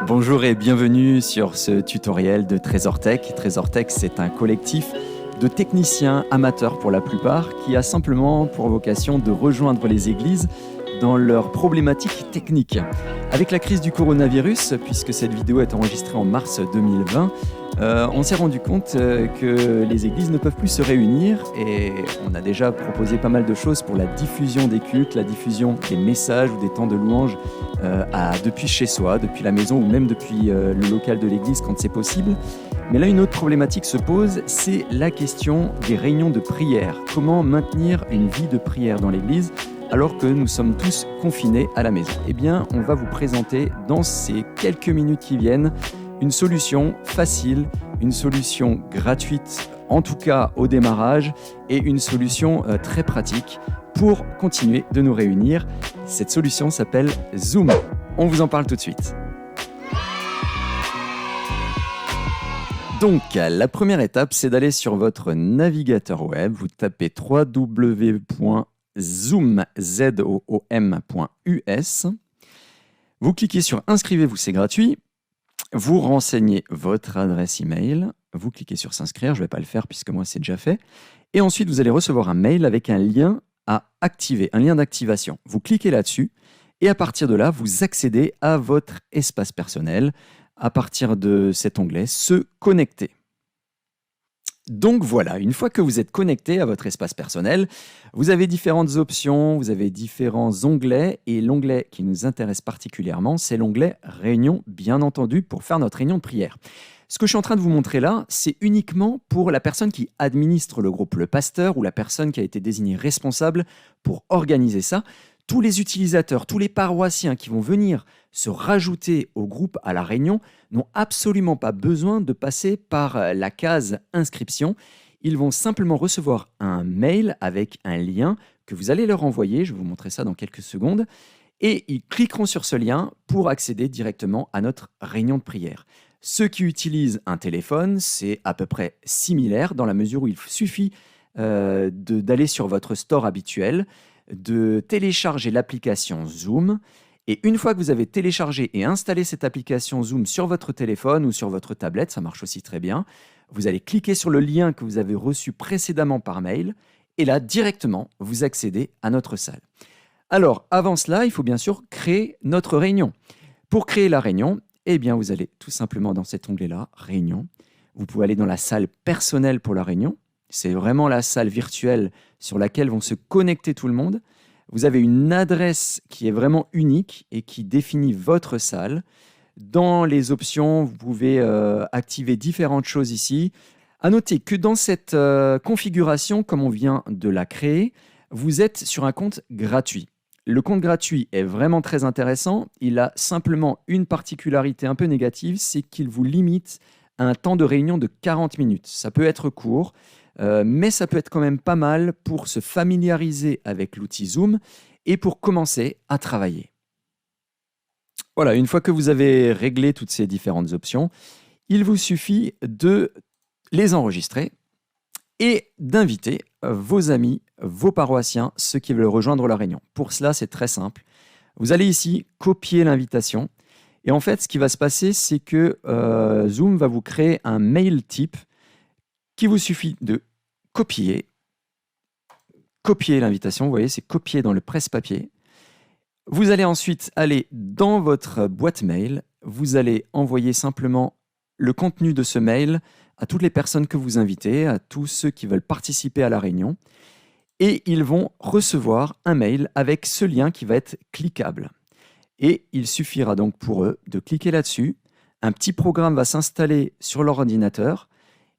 Bonjour et bienvenue sur ce tutoriel de Trésor Tech. Trésor Tech, c'est un collectif de techniciens amateurs pour la plupart qui a simplement pour vocation de rejoindre les églises dans leurs problématiques techniques. Avec la crise du coronavirus, puisque cette vidéo est enregistrée en mars 2020, on s'est rendu compte que les églises ne peuvent plus se réunir et on a déjà proposé pas mal de choses pour la diffusion des cultes, la diffusion des messages ou des temps de louange depuis chez soi, depuis la maison ou même depuis le local de l'église quand c'est possible. Mais là, une autre problématique se pose, c'est la question des réunions de prière. Comment maintenir une vie de prière dans l'église alors que nous sommes tous confinés à la maison? Eh bien, on va vous présenter dans ces quelques minutes qui viennent une solution facile, une solution gratuite, en tout cas au démarrage, et une solution très pratique pour continuer de nous réunir. Cette solution s'appelle Zoom. On vous en parle tout de suite. Donc, la première étape, c'est d'aller sur votre navigateur web. Vous tapez www.zoom.us. Vous cliquez sur « Inscrivez-vous », c'est gratuit. Vous renseignez votre adresse email. Vous cliquez sur « S'inscrire ». Je ne vais pas le faire puisque moi, c'est déjà fait. Et ensuite, vous allez recevoir un mail avec un lien à activer, un lien d'activation. Vous cliquez là-dessus et à partir de là, vous accédez à votre espace personnel à partir de cet onglet « Se connecter ». Donc voilà, une fois que vous êtes connecté à votre espace personnel, vous avez différentes options, vous avez différents onglets et l'onglet qui nous intéresse particulièrement, c'est l'onglet « Réunion », bien entendu, pour faire notre réunion de prière. Ce que je suis en train de vous montrer là, c'est uniquement pour la personne qui administre le groupe, le pasteur ou la personne qui a été désignée responsable pour organiser ça. Tous les utilisateurs, tous les paroissiens qui vont venir se rajouter au groupe à la réunion n'ont absolument pas besoin de passer par la case inscription. Ils vont simplement recevoir un mail avec un lien que vous allez leur envoyer. Je vais vous montrer ça dans quelques secondes. Et ils cliqueront sur ce lien pour accéder directement à notre réunion de prière. Ceux qui utilisent un téléphone, c'est à peu près similaire dans la mesure où il suffit d'aller sur votre store habituel, de télécharger l'application Zoom. Et une fois que vous avez téléchargé et installé cette application Zoom sur votre téléphone ou sur votre tablette, ça marche aussi très bien, vous allez cliquer sur le lien que vous avez reçu précédemment par mail et là, directement, vous accédez à notre salle. Alors, avant cela, il faut bien sûr créer notre réunion. Pour créer la réunion, eh bien, vous allez tout simplement dans cet onglet-là, Réunion. Vous pouvez aller dans la salle personnelle pour la réunion. C'est vraiment la salle virtuelle sur laquelle vont se connecter tout le monde. Vous avez une adresse qui est vraiment unique et qui définit votre salle. Dans les options, vous pouvez activer différentes choses ici. À noter que dans cette configuration, comme on vient de la créer, vous êtes sur un compte gratuit. Le compte gratuit est vraiment très intéressant. Il a simplement une particularité un peu négative, c'est qu'il vous limite à un temps de réunion de 40 minutes. Ça peut être court, mais ça peut être quand même pas mal pour se familiariser avec l'outil Zoom et pour commencer à travailler. Voilà, une fois que vous avez réglé toutes ces différentes options, il vous suffit de les enregistrer et d'inviter vos amis, vos paroissiens, ceux qui veulent rejoindre la réunion. Pour cela, c'est très simple. Vous allez ici copier l'invitation et en fait, ce qui va se passer, c'est que Zoom va vous créer un mail type qu'il vous suffit de copier l'invitation. Vous voyez, c'est copié dans le presse-papier. Vous allez ensuite aller dans votre boîte mail. Vous allez envoyer simplement le contenu de ce mail à toutes les personnes que vous invitez, à tous ceux qui veulent participer à la réunion. Et ils vont recevoir un mail avec ce lien qui va être cliquable. Et il suffira donc pour eux de cliquer là-dessus. Un petit programme va s'installer sur leur ordinateur.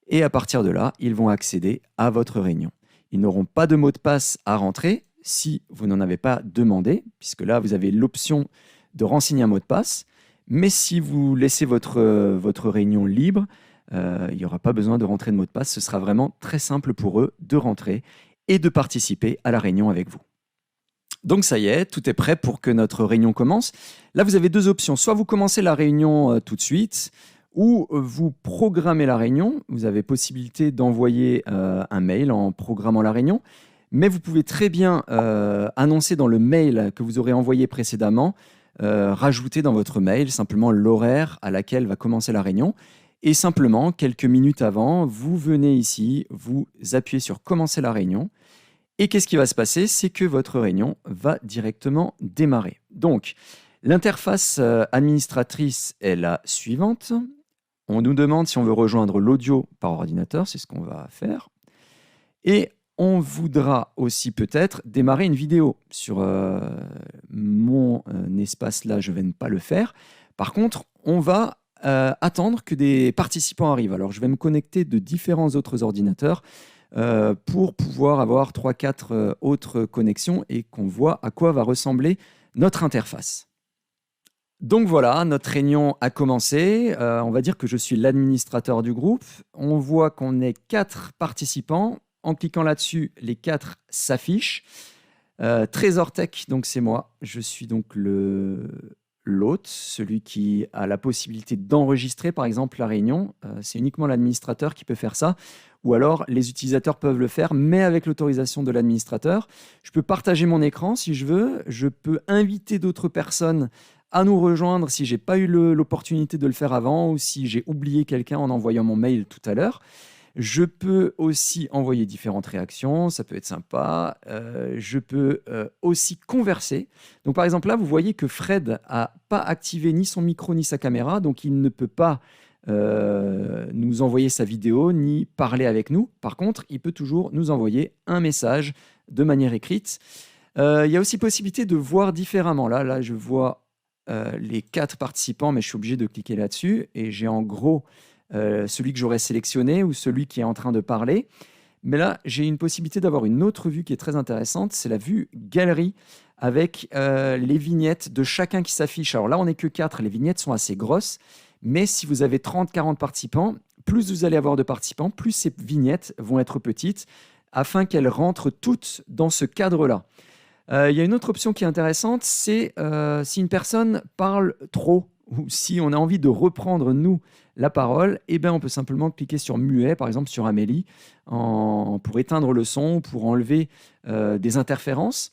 Et à partir de là, ils vont accéder à votre réunion. Ils n'auront pas de mot de passe à rentrer si vous n'en avez pas demandé, puisque là, vous avez l'option de renseigner un mot de passe. Mais si vous laissez votre réunion libre, il n'y aura pas besoin de rentrer de mot de passe. Ce sera vraiment très simple pour eux de rentrer et de participer à la réunion avec vous. Donc ça y est, tout est prêt pour que notre réunion commence. Là, vous avez deux options. Soit vous commencez la réunion tout de suite, ou vous programmez la réunion. Vous avez possibilité d'envoyer un mail en programmant la réunion. Mais vous pouvez très bien annoncer dans le mail que vous aurez envoyé précédemment rajouter dans votre mail simplement l'horaire à laquelle va commencer la réunion. Et simplement, quelques minutes avant, vous venez ici, vous appuyez sur commencer la réunion. Et qu'est-ce qui va se passer? C'est que votre réunion va directement démarrer. Donc, l'interface administratrice est la suivante. On nous demande si on veut rejoindre l'audio par ordinateur, c'est ce qu'on va faire. Et on voudra aussi peut-être démarrer une vidéo. Sur mon espace là, je ne vais pas le faire. Par contre, on va attendre que des participants arrivent. Alors, je vais me connecter de différents autres ordinateurs pour pouvoir avoir 3-4 autres connexions et qu'on voit à quoi va ressembler notre interface. Donc voilà, notre réunion a commencé. On va dire que je suis l'administrateur du groupe. On voit qu'on est 4 participants. En cliquant là-dessus, les 4 s'affichent. Trésor Tech, donc c'est moi. Je suis donc l'hôte, celui qui a la possibilité d'enregistrer par exemple la réunion. C'est uniquement l'administrateur qui peut faire ça. Ou alors les utilisateurs peuvent le faire, mais avec l'autorisation de l'administrateur. Je peux partager mon écran si je veux. Je peux inviter d'autres personnes à nous rejoindre si je n'ai pas eu l'opportunité de le faire avant ou si j'ai oublié quelqu'un en envoyant mon mail tout à l'heure. Je peux aussi envoyer différentes réactions, ça peut être sympa. Je peux aussi converser. Donc par exemple là, vous voyez que Fred n'a pas activé ni son micro ni sa caméra, donc il ne peut pas nous envoyer sa vidéo ni parler avec nous. Par contre, il peut toujours nous envoyer un message de manière écrite. Il y a aussi possibilité de voir différemment. Là je vois les 4 participants, mais je suis obligé de cliquer là-dessus et j'ai en gros celui que j'aurais sélectionné ou celui qui est en train de parler. Mais là, j'ai une possibilité d'avoir une autre vue qui est très intéressante, c'est la vue galerie avec les vignettes de chacun qui s'affiche. Alors là, on n'est que 4, les vignettes sont assez grosses, mais si vous avez 30-40 participants, plus vous allez avoir de participants, plus ces vignettes vont être petites afin qu'elles rentrent toutes dans ce cadre-là. Il y a une autre option qui est intéressante, c'est si une personne parle trop ou si on a envie de reprendre, nous, la parole, eh ben, on peut simplement cliquer sur muet, par exemple sur Amélie, pour éteindre le son, pour enlever des interférences.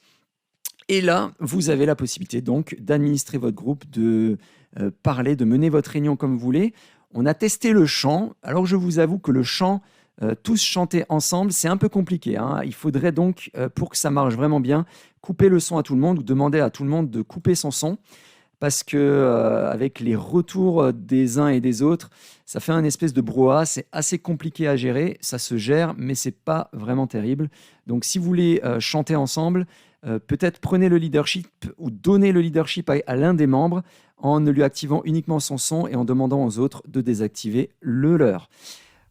Et là, vous avez la possibilité donc d'administrer votre groupe, de parler, de mener votre réunion comme vous voulez. On a testé le chant. Alors, je vous avoue que le chant, tous chanter ensemble, c'est un peu compliqué, hein. Il faudrait donc, pour que ça marche vraiment bien, couper le son à tout le monde ou demander à tout le monde de couper son son. Parce que avec les retours des uns et des autres, ça fait un espèce de brouhaha, c'est assez compliqué à gérer, ça se gère, mais c'est pas vraiment terrible. Donc si vous voulez chanter ensemble, peut-être prenez le leadership ou donnez le leadership à l'un des membres en ne lui activant uniquement son son et en demandant aux autres de désactiver le leur.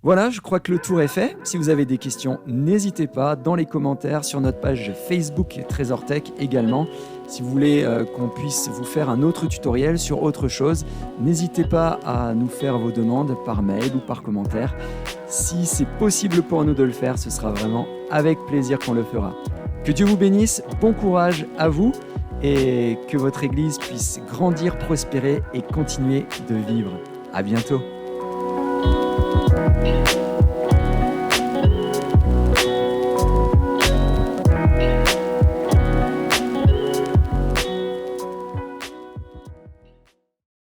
Voilà, je crois que le tour est fait. Si vous avez des questions, n'hésitez pas dans les commentaires sur notre page Facebook Trésor Tech également. Si vous voulez qu'on puisse vous faire un autre tutoriel sur autre chose, n'hésitez pas à nous faire vos demandes par mail ou par commentaire. Si c'est possible pour nous de le faire, ce sera vraiment avec plaisir qu'on le fera. Que Dieu vous bénisse, bon courage à vous et que votre Église puisse grandir, prospérer et continuer de vivre. À bientôt.